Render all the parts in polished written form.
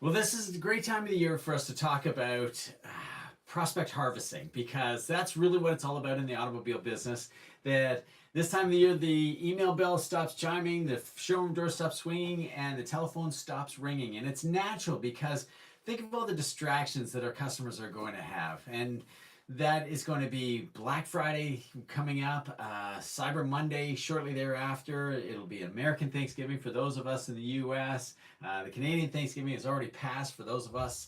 Well, this is a great time of the year for us to talk about prospect harvesting because that's really what it's all about in the automobile business. That this time of the year, the email bell stops chiming, the showroom door stops swinging, and the telephone stops ringing. And it's natural because think of all the distractions that our customers are going to have. And that is going to be Black Friday coming up, Cyber Monday shortly thereafter. It'll be American Thanksgiving for those of us in the US. The Canadian Thanksgiving has already passed for those of us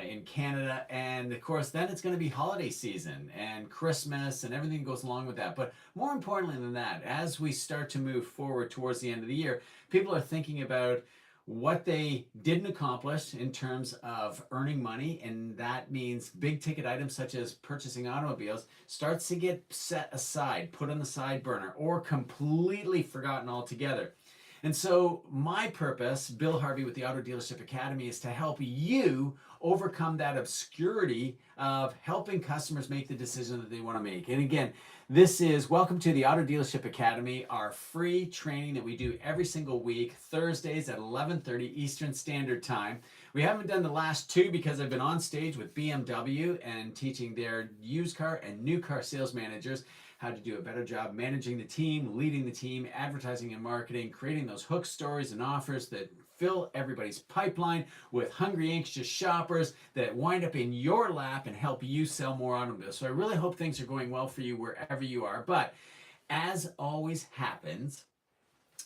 in Canada. And of course, then it's going to be holiday season and Christmas and everything goes along with that. But more importantly than that, as we start to move forward towards the end of the year, people are thinking about what they didn't accomplish in terms of earning money, and that means big ticket items such as purchasing automobiles starts to get set aside, put on the side burner, or completely forgotten altogether. And so my purpose, Bill Harvey with the Auto Dealership Academy, is to help you overcome that obscurity of helping customers make the decision that they want to make. And again, this is welcome to the Auto Dealership Academy, our free training that we do every single week, Thursdays at 11:30 Eastern Standard Time. We haven't done the last two because I've been on stage with BMW and teaching their used car and new car sales managers how to do a better job managing the team, leading the team, advertising and marketing, creating those hook stories and offers that fill everybody's pipeline with hungry, anxious shoppers that wind up in your lap and help you sell more automobiles. So I really hope things are going well for you wherever you are. But as always happens,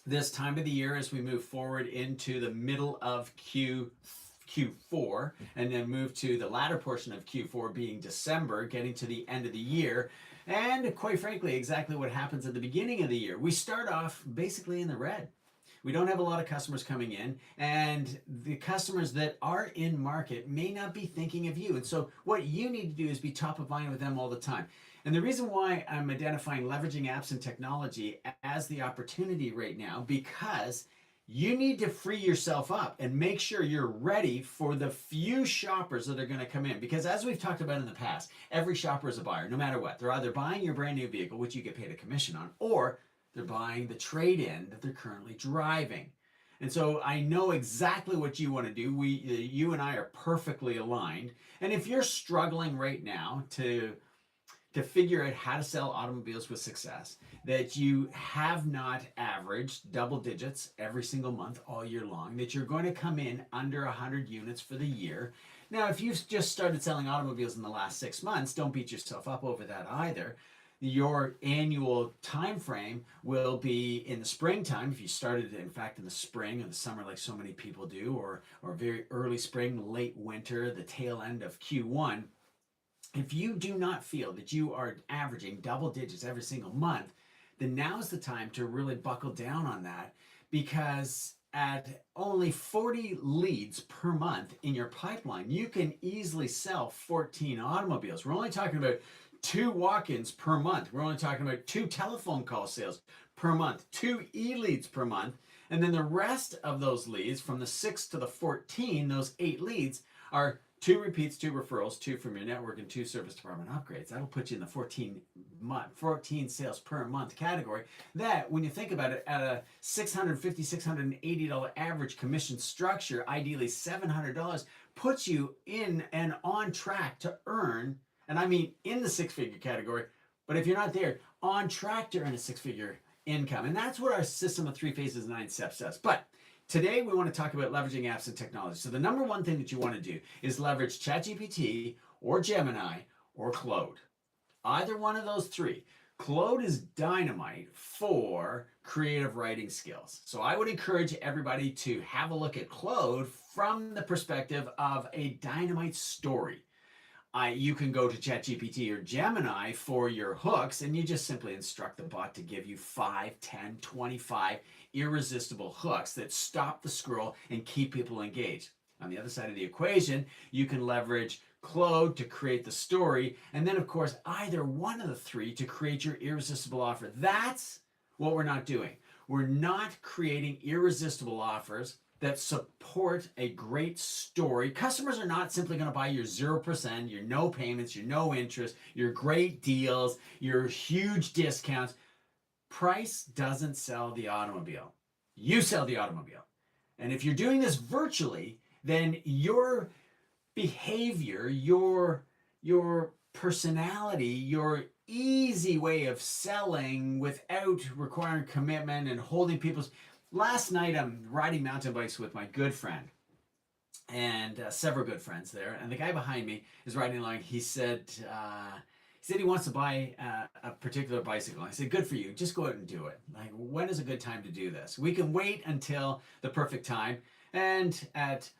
this time of the year as we move forward into the middle of Q4 and then move to the latter portion of Q4 being December, getting to the end of the year. And quite frankly, exactly what happens at the beginning of the year. We start off basically in the red. We don't have a lot of customers coming in, and the customers that are in market may not be thinking of you. And so what you need to do is be top of mind with them all the time. And the reason why I'm identifying leveraging apps and technology as the opportunity right now, because you need to free yourself up and make sure you're ready for the few shoppers that are going to come in. Because as we've talked about in the past, every shopper is a buyer, no matter what. They're either buying your brand new vehicle, which you get paid a commission on, or they're buying the trade-in that they're currently driving. And so I know exactly what you want to do. You and I are perfectly aligned. And if you're struggling right now to figure out how to sell automobiles with success, that you have not averaged double digits every single month all year long, that you're going to come in under 100 units for the year. Now, if you've just started selling automobiles in the last 6 months, don't beat yourself up over that either. Your annual time frame will be in the springtime if you started in fact in the spring or the summer like so many people do, or very early spring, late winter, the tail end of Q1. If you do not feel that you are averaging double digits every single month, then now is the time to really buckle down on that, because at only 40 leads per month in your pipeline, you can easily sell 14 automobiles. We're only talking about 2 walk-ins per month. We're only talking about 2 telephone call sales per month, 2 e-leads per month, and then the rest of those leads from the 6 to the 14, those 8 leads, are 2 repeats, 2 referrals, 2 from your network, and 2 service department upgrades. That'll put you in the 14 sales per month category. That, when you think about it, at a $650, $680 average commission structure, ideally $700, puts you in and on track to earn, and I mean in the 6-figure category, but if you're not there, on track to earn a 6-figure income. And that's what our system of 3 phases, 9 steps does. But today, we want to talk about leveraging apps and technology. So the number one thing that you want to do is leverage ChatGPT or Gemini or Claude. Either one of those 3. Claude is dynamite for creative writing skills. So I would encourage everybody to have a look at Claude from the perspective of a dynamite story. You can go to ChatGPT or Gemini for your hooks, and you just simply instruct the bot to give you 5, 10, 25 irresistible hooks that stop the scroll and keep people engaged. On the other side of the equation, you can leverage Claude to create the story, and then of course either one of the 3 to create your irresistible offer. That's what we're not doing. We're not creating irresistible offers that support a great story. Customers are not simply going to buy your 0%, your no payments, your no interest, your great deals, your huge discounts. Price doesn't sell the automobile. You sell the automobile. And if you're doing this virtually, then your behavior, your personality, your easy way of selling without requiring commitment and holding people's. Last night I'm riding mountain bikes with my good friend and several good friends there, and the guy behind me is riding along. He said he wants to buy a particular bicycle. I said, good for you. Just go out and do it. Like, when is a good time to do this? We can wait until the perfect time. And at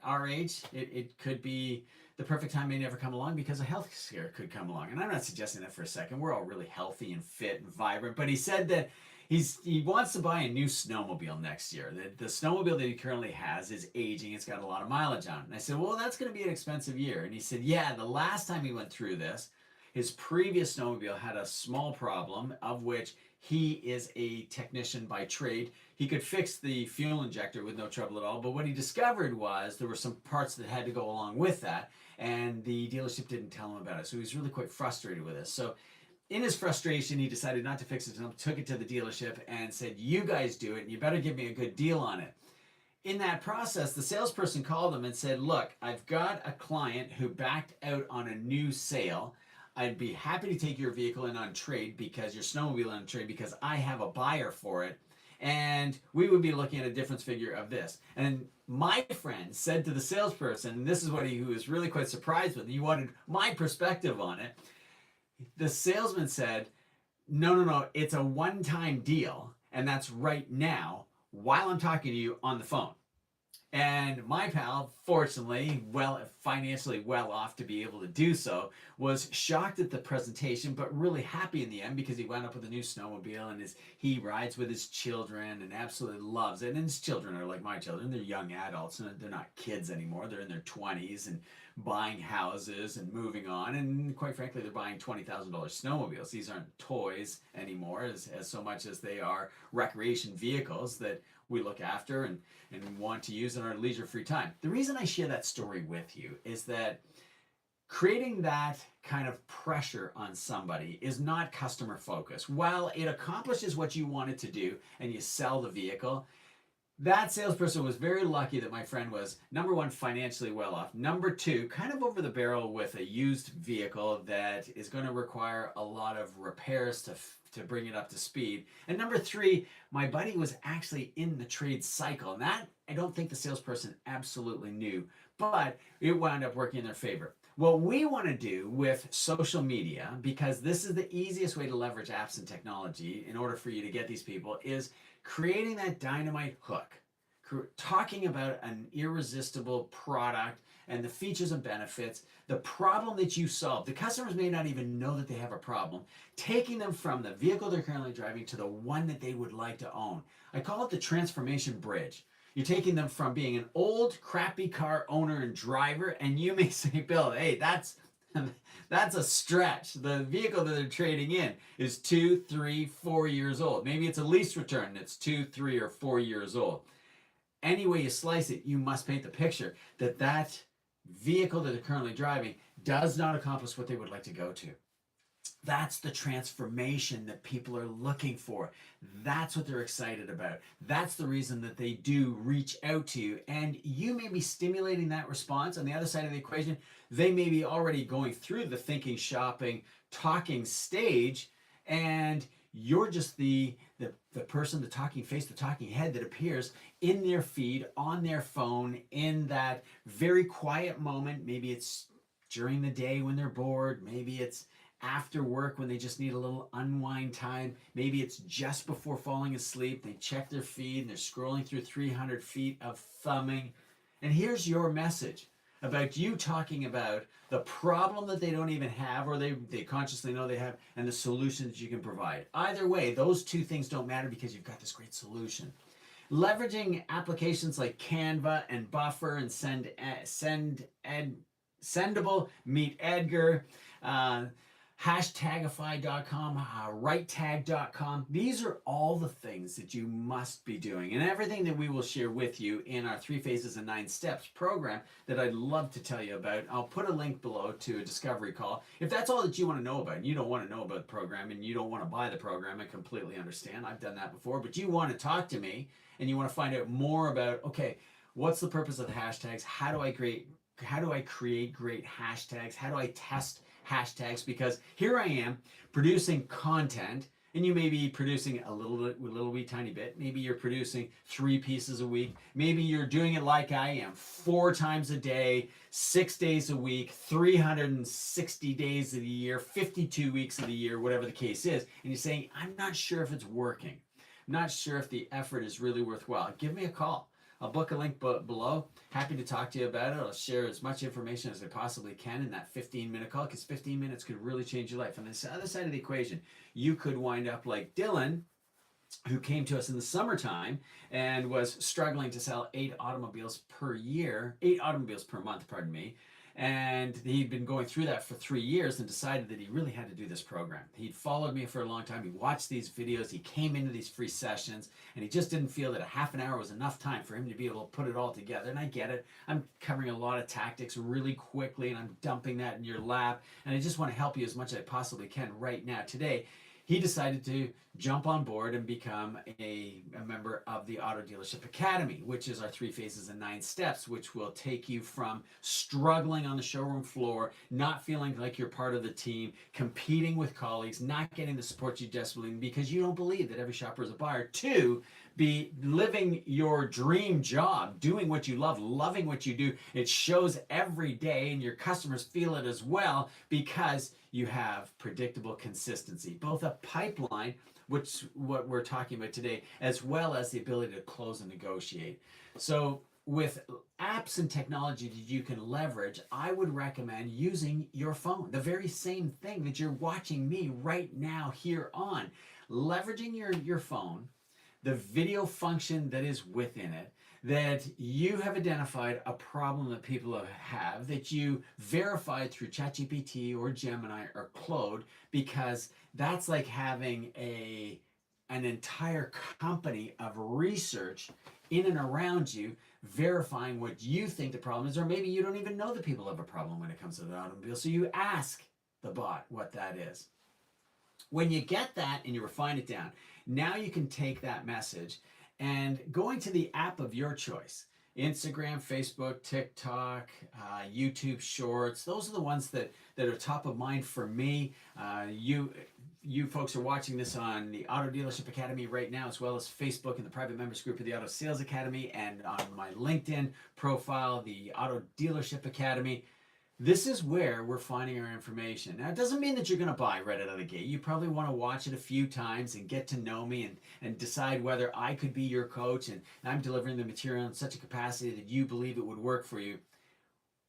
our age, it could be the perfect time may never come along because a health scare could come along. And I'm not suggesting that for a second. We're all really healthy and fit and vibrant. But he said that he wants to buy a new snowmobile next year. The snowmobile that he currently has is aging. It's got a lot of mileage on it. And I said, well, that's going to be an expensive year. And he said, yeah, the last time he went through this, his previous snowmobile had a small problem, of which he is a technician by trade. He could fix the fuel injector with no trouble at all, but what he discovered was there were some parts that had to go along with that, and the dealership didn't tell him about it. So he was really quite frustrated with this. So in his frustration, he decided not to fix it himself, took it to the dealership and said, you guys do it, and you better give me a good deal on it. In that process, the salesperson called him and said, look, I've got a client who backed out on a new sale. I'd be happy to take your vehicle in on trade, because your snowmobile on trade, because I have a buyer for it, and we would be looking at a difference figure of this. And my friend said to the salesperson, and this is what he was really quite surprised with, he wanted my perspective on it. The salesman said, no, it's a one-time deal, and that's right now while I'm talking to you on the phone. And my pal, fortunately, financially well off to be able to do so, was shocked at the presentation, but really happy in the end, because he wound up with a new snowmobile, and he rides with his children and absolutely loves it. And his children are like my children. They're young adults, and they're not kids anymore. They're in their 20s and buying houses and moving on. And quite frankly, they're buying $20,000 snowmobiles. These aren't toys anymore as so much as they are recreation vehicles that we look after and want to use in our leisure free time. The reason I share that story with you is that creating that kind of pressure on somebody is not customer focused. While it accomplishes what you want it to do and you sell the vehicle, that salesperson was very lucky that my friend was, number one, financially well off. Number two, kind of over the barrel with a used vehicle that is going to require a lot of repairs to bring it up to speed. And number three, my buddy was actually in the trade cycle. And that, I don't think the salesperson absolutely knew, but it wound up working in their favor. What we want to do with social media, because this is the easiest way to leverage apps and technology in order for you to get these people, is creating that dynamite hook, talking about an irresistible product and the features and benefits, the problem that you solve. The customers may not even know that they have a problem, taking them from the vehicle they're currently driving to the one that they would like to own. I call it the transformation bridge. You're taking them from being an old, crappy car owner and driver, and you may say, Bill, hey, that's a stretch. The vehicle that they're trading in is 2, 3, 4 years old. Maybe it's a lease return and it's 2, 3, or 4 years old. Any way you slice it, you must paint the picture that that vehicle that they're currently driving does not accomplish what they would like to go to. That's the transformation that people are looking for. That's what they're excited about. That's the reason that they do reach out to you. And you may be stimulating that response. On the other side of the equation, they may be already going through the thinking, shopping, talking stage, and you're just the person, the talking face, the talking head that appears in their feed, on their phone, in that very quiet moment. Maybe it's during the day when they're bored. Maybe it's after work when they just need a little unwind time. Maybe it's just before falling asleep. They check their feed and they're scrolling through 300 feet of thumbing. And here's your message about you talking about the problem that they don't even have, or they consciously know they have, and the solutions you can provide. Either way, those two things don't matter because you've got this great solution. Leveraging applications like Canva and Buffer and Sendable, Meet Edgar, hashtagify.com, righttag.com. These are all the things that you must be doing, and everything that we will share with you in our 3 Phases and 9 Steps program that I'd love to tell you about. I'll put a link below to a discovery call. If that's all that you want to know about, and you don't want to know about the program, and you don't want to buy the program, I completely understand. I've done that before, but you want to talk to me, and you want to find out more about, okay, What's the purpose of the hashtags? How do I create great hashtags? How do I test hashtags? Because here I am producing content, and you may be producing a little wee tiny bit. Maybe you're producing 3 pieces a week. Maybe you're doing it like I am, 4 times a day, 6 days a week, 360 days of the year, 52 weeks of the year, whatever the case is. And you're saying, I'm not sure if it's working. I'm not sure if the effort is really worthwhile. Give me a call. I'll book a link below. Happy to talk to you about it. I'll share as much information as I possibly can in that 15-minute call, because 15 minutes could really change your life. On the other side of the equation, you could wind up like Dylan, who came to us in the summertime and was struggling to sell 8 automobiles per month, pardon me. And he'd been going through that for 3 years and decided that he really had to do this program. He'd followed me for a long time. He watched these videos. He came into these free sessions, and he just didn't feel that a half an hour was enough time for him to be able to put it all together. And I get it. I'm covering a lot of tactics really quickly, and I'm dumping that in your lap. And I just want to help you as much as I possibly can right now. Today, he decided to jump on board and become a member of the Auto Dealership Academy, which is our 3 phases and 9 steps, which will take you from struggling on the showroom floor, not feeling like you're part of the team, competing with colleagues, not getting the support you desperately need because you don't believe that every shopper is a buyer, to be living your dream job, doing what you love, loving what you do. It shows every day, and your customers feel it as well, because you have predictable consistency, both a pipeline, which what we're talking about today, as well as the ability to close and negotiate. So with apps and technology that you can leverage, I would recommend using your phone, the very same thing that you're watching me right now here on. Leveraging your phone, the video function that is within it, that you have identified a problem that people have, that you verified through ChatGPT or Gemini or Claude, because that's like having an entire company of research in and around you verifying what you think the problem is, or maybe you don't even know that people have a problem when it comes to the automobile, so you ask the bot what that is. When you get that and you refine it down, now you can take that message and going to the app of your choice. Instagram, Facebook, TikTok, YouTube Shorts. Those are the ones that are top of mind for me. You folks are watching this on the Auto Dealership Academy right now, as well as Facebook and the private members group of the Auto Sales Academy, and on my LinkedIn profile, the Auto Dealership Academy. This is where we're finding our information. Now, it doesn't mean that you're going to buy right out of the gate. You probably want to watch it a few times and get to know me and decide whether I could be your coach and I'm delivering the material in such a capacity that you believe it would work for you.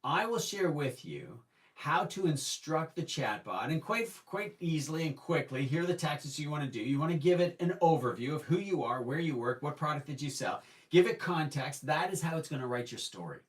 I will share with you how to instruct the chatbot, and quite easily and quickly. Here are the tactics you want to do. You want to give it an overview of who you are, where you work, what product that you sell. Give it context. That is how it's going to write your story.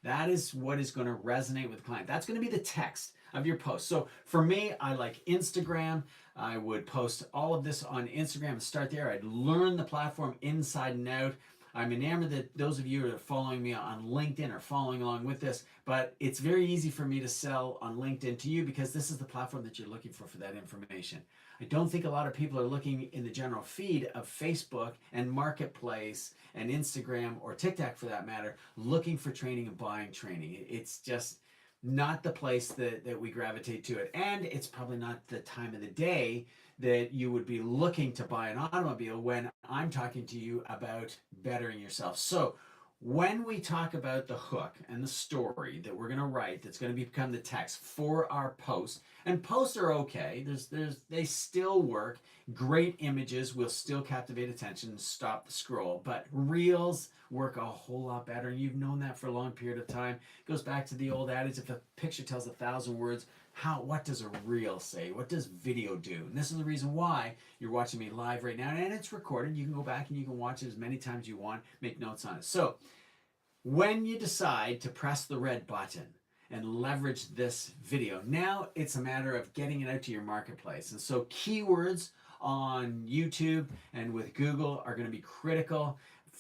That is what is going to resonate with the client. That's going to be the text of your post. So for me, I like Instagram. I would post all of this on Instagram and start there. I'd learn the platform inside and out. I'm enamored that those of you who are following me on LinkedIn are following along with this, but it's very easy for me to sell on LinkedIn to you because this is the platform that you're looking for that information. I don't think a lot of people are looking in the general feed of Facebook and Marketplace and Instagram or TikTok for that matter, looking for training and buying training. It's just not the place that we gravitate to it. And it's probably not the time of the day that you would be looking to buy an automobile when I'm talking to you about bettering yourself. So when we talk about the hook and the story that we're going to write, that's going to become the text for our post, and posts are okay. They still work. Great images will still captivate attention and stop the scroll, but reels work a whole lot better. You've known that for a long period of time. It goes back to the old adage, if a picture tells 1,000 words, what does a reel say? What does video do? And this is the reason why you're watching me live right now, and it's recorded. You can go back and you can watch it as many times as you want, make notes on it. So when you decide to press the red button and leverage this video, now it's a matter of getting it out to your marketplace. And so keywords on YouTube and with Google are going to be critical,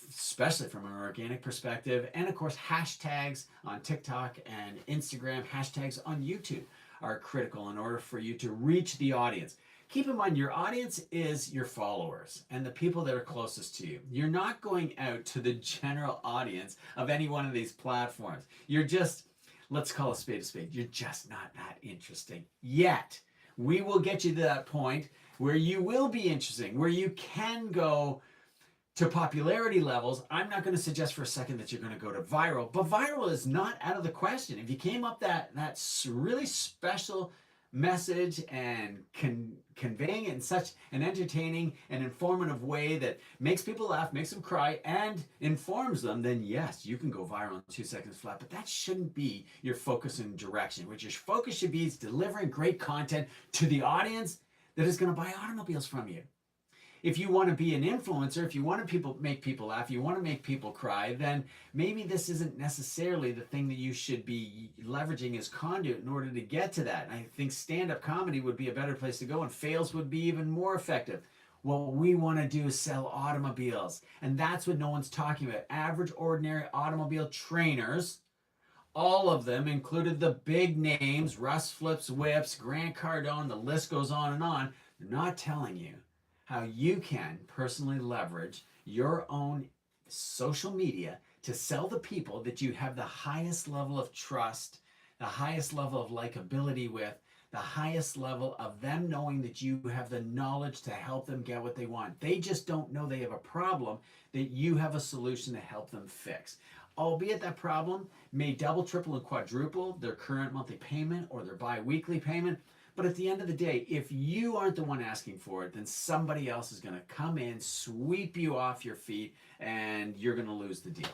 especially from an organic perspective. And of course, hashtags on TikTok and Instagram, hashtags on YouTube are critical in order for you to reach the audience. Keep in mind, your audience is your followers and the people that are closest to you. You're not going out to the general audience of any one of these platforms. You're just, let's call a spade a spade. You're just not that interesting yet. We will get you to that point where you will be interesting, where you can go to popularity levels. I'm not going to suggest for a second that you're going to go to viral, but viral is not out of the question. If you came up that's really special message and conveying it in such an entertaining and informative way that makes people laugh, makes them cry, and informs them, then yes, you can go viral in 2 seconds flat. But that shouldn't be your focus and direction. What your focus should be is delivering great content to the audience that is going to buy automobiles from you. If you want to be an influencer, if you want to make people laugh, you want to make people cry, then maybe this isn't necessarily the thing that you should be leveraging as conduit in order to get to that. And I think stand-up comedy would be a better place to go, and fails would be even more effective. What we want to do is sell automobiles, and that's what no one's talking about. Average, ordinary automobile trainers, all of them, included the big names, Russ Flips Whips, Grant Cardone, the list goes on and on. They're not telling you how you can personally leverage your own social media to sell the people that you have the highest level of trust, the highest level of likability with, the highest level of them knowing that you have the knowledge to help them get what they want. They just don't know they have a problem that you have a solution to help them fix. Albeit that problem may double, triple, and quadruple their current monthly payment or their bi-weekly payment. But at the end of the day, if you aren't the one asking for it, then somebody else is going to come in, sweep you off your feet, and you're going to lose the deal.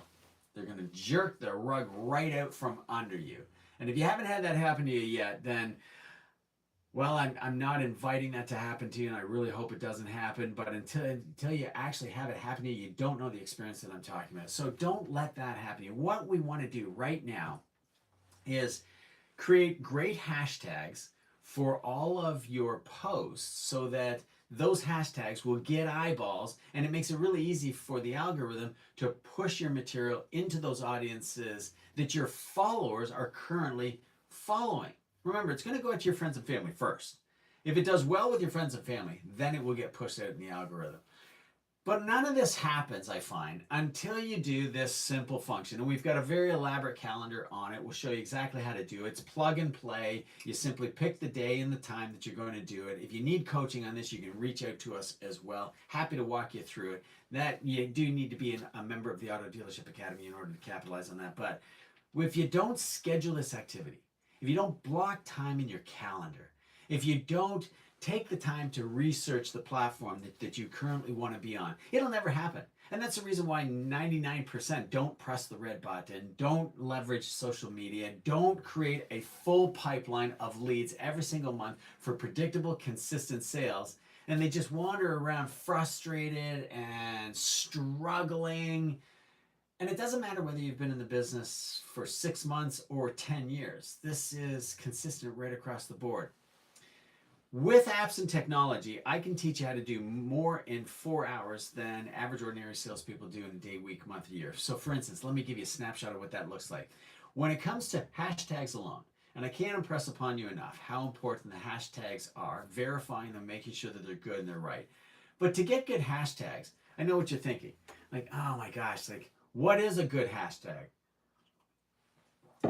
They're going to jerk the rug right out from under you. And if you haven't had that happen to you yet, then, well, I'm not inviting that to happen to you, and I really hope it doesn't happen. But until you actually have it happen to you, you don't know the experience that I'm talking about. So don't let that happen to you. What we want to do right now is create great hashtags for all of your posts so that those hashtags will get eyeballs, and it makes it really easy for the algorithm to push your material into those audiences that your followers are currently following. Remember, it's going to go out to your friends and family first. If it does well with your friends and family, then it will get pushed out in the algorithm. But none of this happens, I find, until you do this simple function. And we've got a very elaborate calendar on it. We'll show you exactly how to do it. It's plug and play. You simply pick the day and the time that you're going to do it. If you need coaching on this, you can reach out to us as well. Happy to walk you through it. That you do need to be a member of the Auto Dealership Academy in order to capitalize on that. But if you don't schedule this activity, if you don't block time in your calendar, if you don't take the time to research the platform that you currently want to be on, it'll never happen. And that's the reason why 99% don't press the red button, don't leverage social media, don't create a full pipeline of leads every single month for predictable, consistent sales. And they just wander around frustrated and struggling. And it doesn't matter whether you've been in the business for 6 months or 10 years. This is consistent right across the board. With apps and technology, I can teach you how to do more in 4 hours than average ordinary salespeople do in a day, week, month, year. So for instance, let me give you a snapshot of what that looks like. When it comes to hashtags alone, and I can't impress upon you enough how important the hashtags are, verifying them, making sure that they're good and they're right. But to get good hashtags, I know what you're thinking. Like, oh my gosh, like, what is a good hashtag?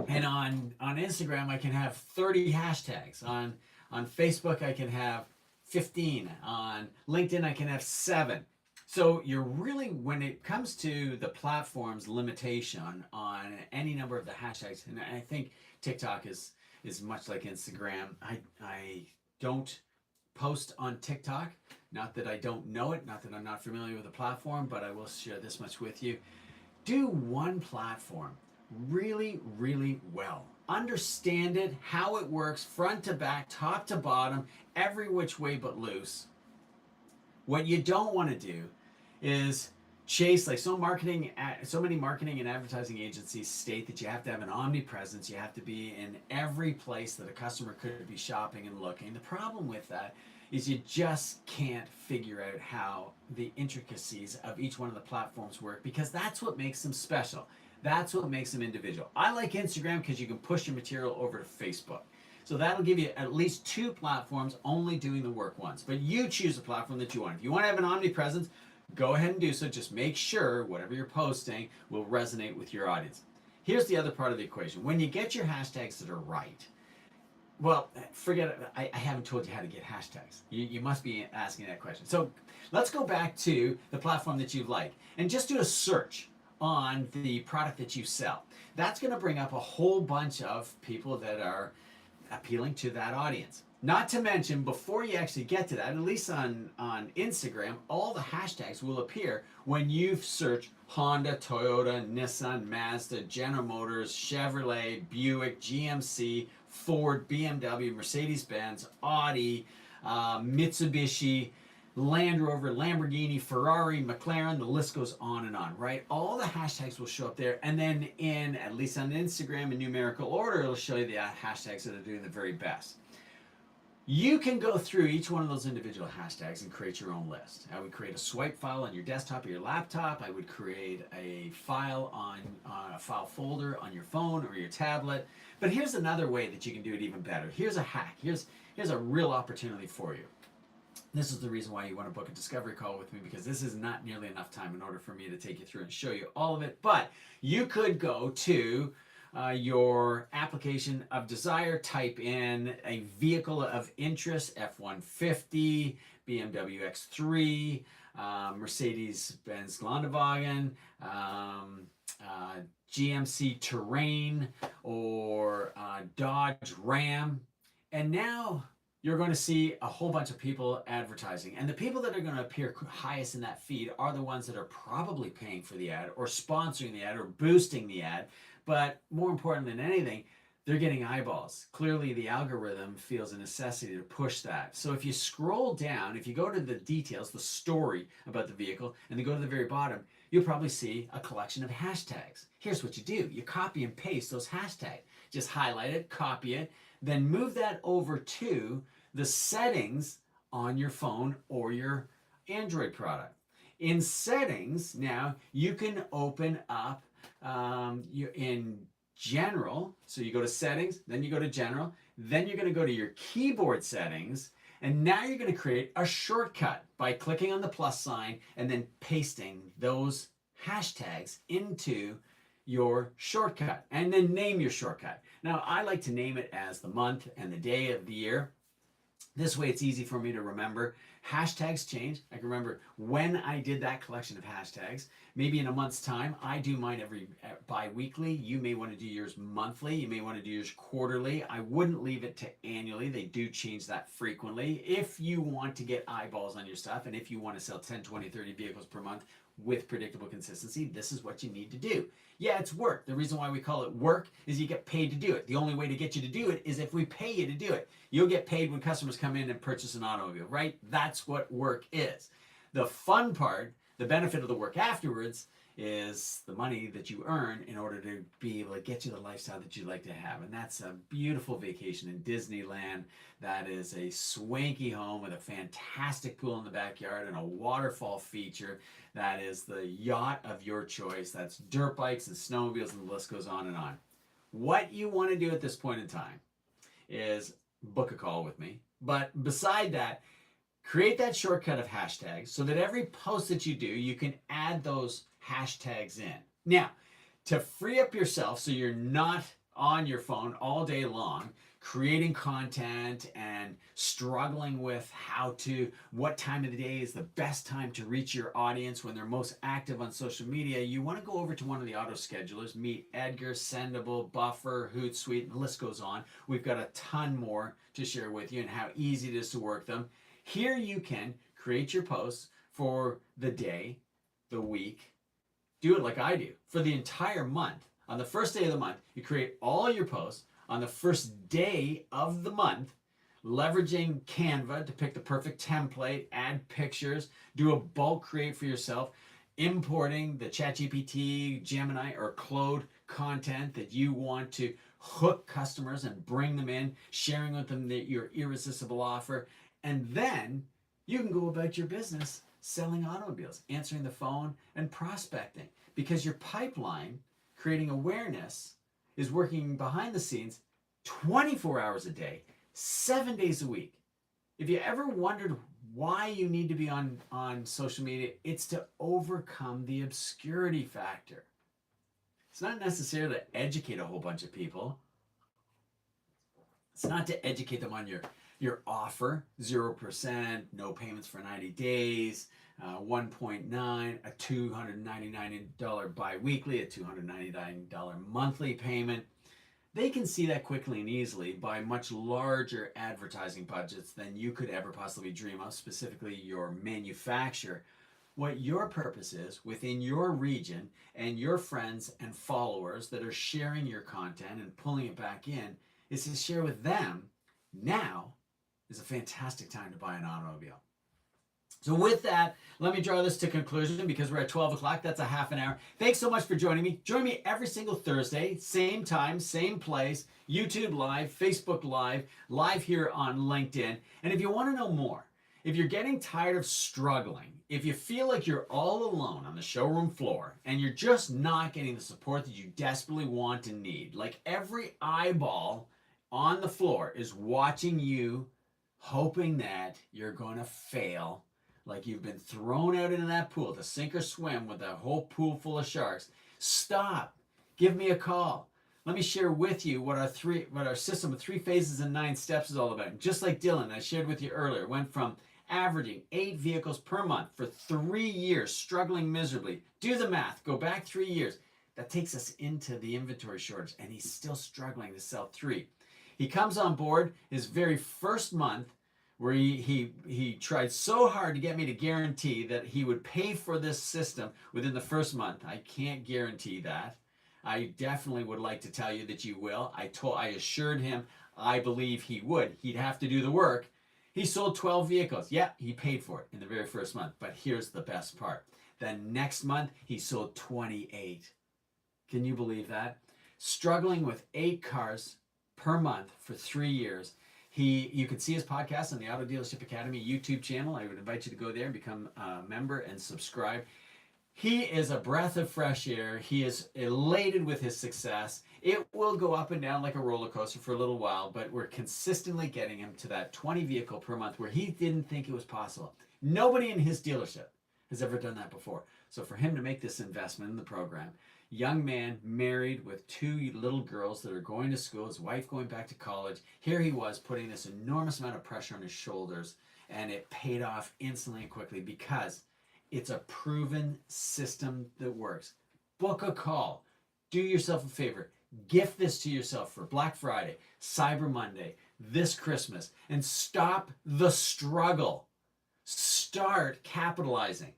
And on Instagram, I can have 30 hashtags. On Facebook, I can have 15. On LinkedIn, I can have 7. So you're really, when it comes to the platform's limitation on any number of the hashtags, and I think TikTok is much like Instagram. I don't post on TikTok. Not that I don't know it, not that I'm not familiar with the platform, but I will share this much with you. Do one platform really, really well. Understand it, how it works, front to back, top to bottom, every which way but loose. What you don't want to do is chase, like so many marketing and advertising agencies state that you have to have an omnipresence, you have to be in every place that a customer could be shopping and looking. The problem with that is you just can't figure out how the intricacies of each one of the platforms work, because that's what makes them special. That's what makes them individual. I like Instagram because you can push your material over to Facebook. So that'll give you at least 2 platforms only doing the work once. But you choose the platform that you want. If you want to have an omnipresence, go ahead and do so. Just make sure whatever you're posting will resonate with your audience. Here's the other part of the equation. When you get your hashtags that are right, well, forget it. I haven't told you how to get hashtags. You must be asking that question. So let's go back to the platform that you like and just do a search on the product that you sell. That's going to bring up a whole bunch of people that are appealing to that audience. Not to mention, before you actually get to that, at least on Instagram, all the hashtags will appear when you search Honda, Toyota, Nissan, Mazda, General Motors, Chevrolet, Buick, GMC, Ford, BMW, Mercedes-Benz, Audi, Mitsubishi, Land Rover, Lamborghini, Ferrari, McLaren, the list goes on and on, right? All the hashtags will show up there, and then in, at least on Instagram, in numerical order, it'll show you the hashtags that are doing the very best. You can go through each one of those individual hashtags and create your own list. I would create a swipe file on your desktop or your laptop. I would create a file on a file folder on your phone or your tablet. But here's another way that you can do it even better. Here's a hack. Here's a real opportunity for you. This is the reason why you want to book a discovery call with me, because this is not nearly enough time in order for me to take you through and show you all of it. But you could go to your application of desire, type in a vehicle of interest, F-150, BMW X3, Mercedes-Benz Landwagen, GMC Terrain, or Dodge Ram. And now you're going to see a whole bunch of people advertising. And the people that are going to appear highest in that feed are the ones that are probably paying for the ad or sponsoring the ad or boosting the ad. But more important than anything, they're getting eyeballs. Clearly, the algorithm feels a necessity to push that. So if you scroll down, if you go to the details, the story about the vehicle, and then go to the very bottom, you'll probably see a collection of hashtags. Here's what you do. You copy and paste those hashtags. Just highlight it, copy it, then move that over to the settings on your phone or your Android product. In settings, now you can open up in general, so you go to settings, then you go to general, then you're going to go to your keyboard settings, and now you're going to create a shortcut by clicking on the plus sign and then pasting those hashtags into your shortcut, and then name your shortcut. Now, I like to name it as the month and the day of the year. This way it's easy for me to remember. Hashtags change. I can remember when I did that collection of hashtags. Maybe in a month's time. I do mine every bi-weekly. You may want to do yours monthly. You may want to do yours quarterly. I wouldn't leave it to annually. They do change that frequently. If you want to get eyeballs on your stuff, and if you want to sell 10, 20, 30 vehicles per month with predictable consistency, this is what you need to do. Yeah, it's work. The reason why we call it work is you get paid to do it. The only way to get you to do it is if we pay you to do it. You'll get paid when customers come in and purchase an automobile, right? That's what work is. The fun part, the benefit of the work afterwards, is the money that you earn in order to be able to get you the lifestyle that you'd like to have. And that's a beautiful vacation in Disneyland. That is a swanky home with a fantastic pool in the backyard and a waterfall feature. That is the yacht of your choice. That's dirt bikes and snowmobiles, and the list goes on and on. What you want to do at this point in time is book a call with me. But beside that, create that shortcut of hashtags so that every post that you do, you can add those hashtags in. Now, to free up yourself so you're not on your phone all day long, creating content and struggling with what time of the day is the best time to reach your audience when they're most active on social media, you want to go over to one of the auto schedulers, Meet Edgar, Sendable, Buffer, Hootsuite, and the list goes on. We've got a ton more to share with you and how easy it is to work them. Here you can create your posts for the day, the week. Do it like I do for the entire month. On the first day of the month, you create all your posts. On the first day of the month, leveraging Canva to pick the perfect template, add pictures, do a bulk create for yourself, importing the ChatGPT, Gemini, or Claude content that you want to hook customers and bring them in, sharing with them your irresistible offer, and then you can go about your business selling automobiles, answering the phone, and prospecting, because your pipeline, creating awareness, is working behind the scenes 24 hours a day, 7 days a week. If you ever wondered why you need to be on social media, it's to overcome the obscurity factor. It's not necessarily to educate a whole bunch of people. It's not to educate them on your offer, 0%, no payments for 90 days, 1.9, a $299 bi-weekly, a $299 monthly payment. They can see that quickly and easily by much larger advertising budgets than you could ever possibly dream of, specifically your manufacturer. What your purpose is within your region and your friends and followers that are sharing your content and pulling it back in is to share with them. Now is a fantastic time to buy an automobile. So with that, let me draw this to conclusion because we're at 12 o'clock. That's a half an hour. Thanks so much for joining me. Join me every single Thursday, same time, same place, YouTube Live, Facebook Live, live here on LinkedIn. And if you want to know more, if you're getting tired of struggling, if you feel like you're all alone on the showroom floor and you're just not getting the support that you desperately want and need, like every eyeball on the floor is watching you, hoping that you're going to fail, like you've been thrown out into that pool to sink or swim with a whole pool full of sharks. Stop. Give me a call. Let me share with you what our system of 3 phases and 9 steps is all about. And just like Dylan, I shared with you earlier, went from averaging 8 vehicles per month for 3 years, struggling miserably. Do the math. Go back 3 years. That takes us into the inventory shortage, and he's still struggling to sell 3. He comes on board his very first month, where he tried so hard to get me to guarantee that he would pay for this system within the first month. I can't guarantee that. I definitely would like to tell you that you will. I assured him I believe he would. He'd have to do the work. He sold 12 vehicles. Yeah, he paid for it in the very first month. But here's the best part. The next month, he sold 28. Can you believe that? Struggling with 8 cars per month for 3 years. You can see his podcast on the Auto Dealership Academy YouTube channel. I would invite you to go there and become a member and subscribe. He is a breath of fresh air. He is elated with his success. It will go up and down like a roller coaster for a little while, but we're consistently getting him to that 20 vehicle per month where he didn't think it was possible. Nobody in his dealership has ever done that before. So for him to make this investment in the program, young man, married with 2 little girls that are going to school, his wife going back to college. Here he was putting this enormous amount of pressure on his shoulders, and it paid off instantly and quickly because it's a proven system that works. Book a call. Do yourself a favor. Gift this to yourself for Black Friday, Cyber Monday, this Christmas, and stop the struggle. Start capitalizing.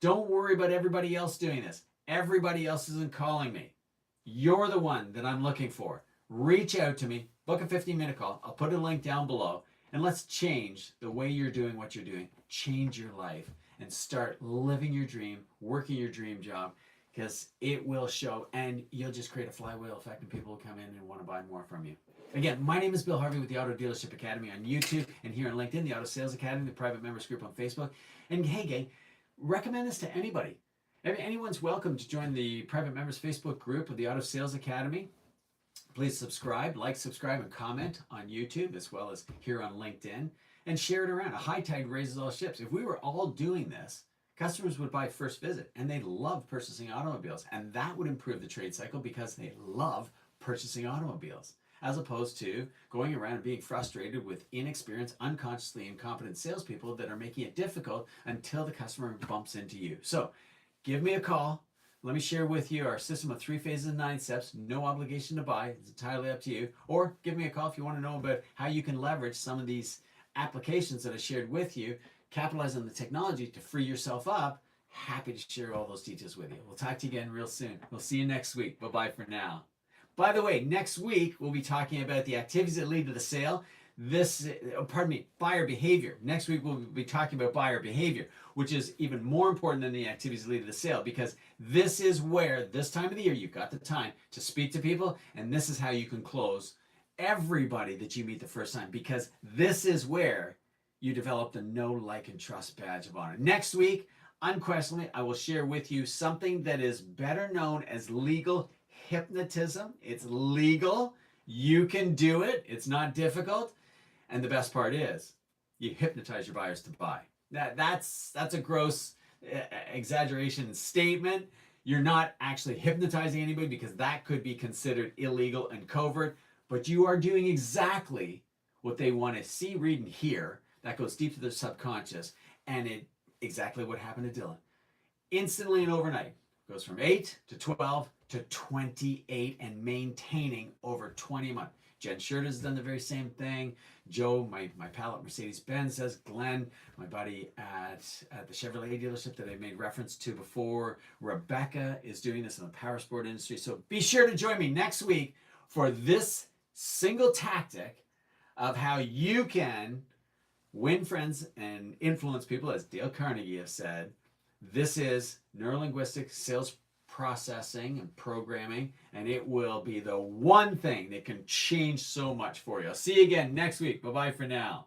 Don't worry about everybody else doing this. Everybody else isn't calling me. You're the one that I'm looking for. Reach out to me. Book a 15-minute call. I'll put a link down below. And let's change the way you're doing what you're doing. Change your life and start living your dream, working your dream job, because it will show, and you'll just create a flywheel effect and people will come in and want to buy more from you. Again, my name is Bill Harvey with the Auto Dealership Academy on YouTube and here on LinkedIn, the Auto Sales Academy, the private members group on Facebook. And hey, gang, recommend this to anybody. Anyone's welcome to join the private members Facebook group of the Auto Sales Academy. Please subscribe, subscribe, and comment on YouTube as well as here on LinkedIn, and share it around. A high tide raises all ships. If we were all doing this, customers would buy first visit, and they love purchasing automobiles, and that would improve the trade cycle because they love purchasing automobiles, as opposed to going around and being frustrated with inexperienced, unconsciously incompetent salespeople that are making it difficult until the customer bumps into you. So give me a call. Let me share with you our system of 3 phases and 9 steps. No obligation to buy. It's entirely up to you. Or give me a call if you want to know about how you can leverage some of these applications that I shared with you, capitalize on the technology to free yourself up. Happy to share all those details with you. We'll talk to you again real soon. We'll see you next week. Bye-bye for now. By the way, next week we'll be talking about the activities that lead to the sale. Buyer behavior. Next week we'll be talking about buyer behavior, which is even more important than the activities that lead to the sale, because this is where, this time of the year, you've got the time to speak to people, and this is how you can close everybody that you meet the first time, because this is where you develop the know, like, and trust badge of honor. Next week, unquestionably, I will share with you something that is better known as legal hypnotism. It's legal. You can do it. It's not difficult. And the best part is you hypnotize your buyers to buy. That's a gross exaggeration statement. You're not actually hypnotizing anybody because that could be considered illegal and covert, but you are doing exactly what they want to see, read, and hear. That goes deep to their subconscious. And exactly what happened to Dylan. Instantly and overnight. Goes from 8 to 12 to 28 and maintaining over 20 months. Jen Shirta has done the very same thing. Joe, my pal at Mercedes-Benz says. Glenn, my buddy at the Chevrolet dealership that I made reference to before. Rebecca is doing this in the power sport industry. So be sure to join me next week for this single tactic of how you can win friends and influence people, as Dale Carnegie has said. This is neurolinguistic sales processing and programming, and it will be the one thing that can change so much for you. I'll see you again next week. Bye-bye for now.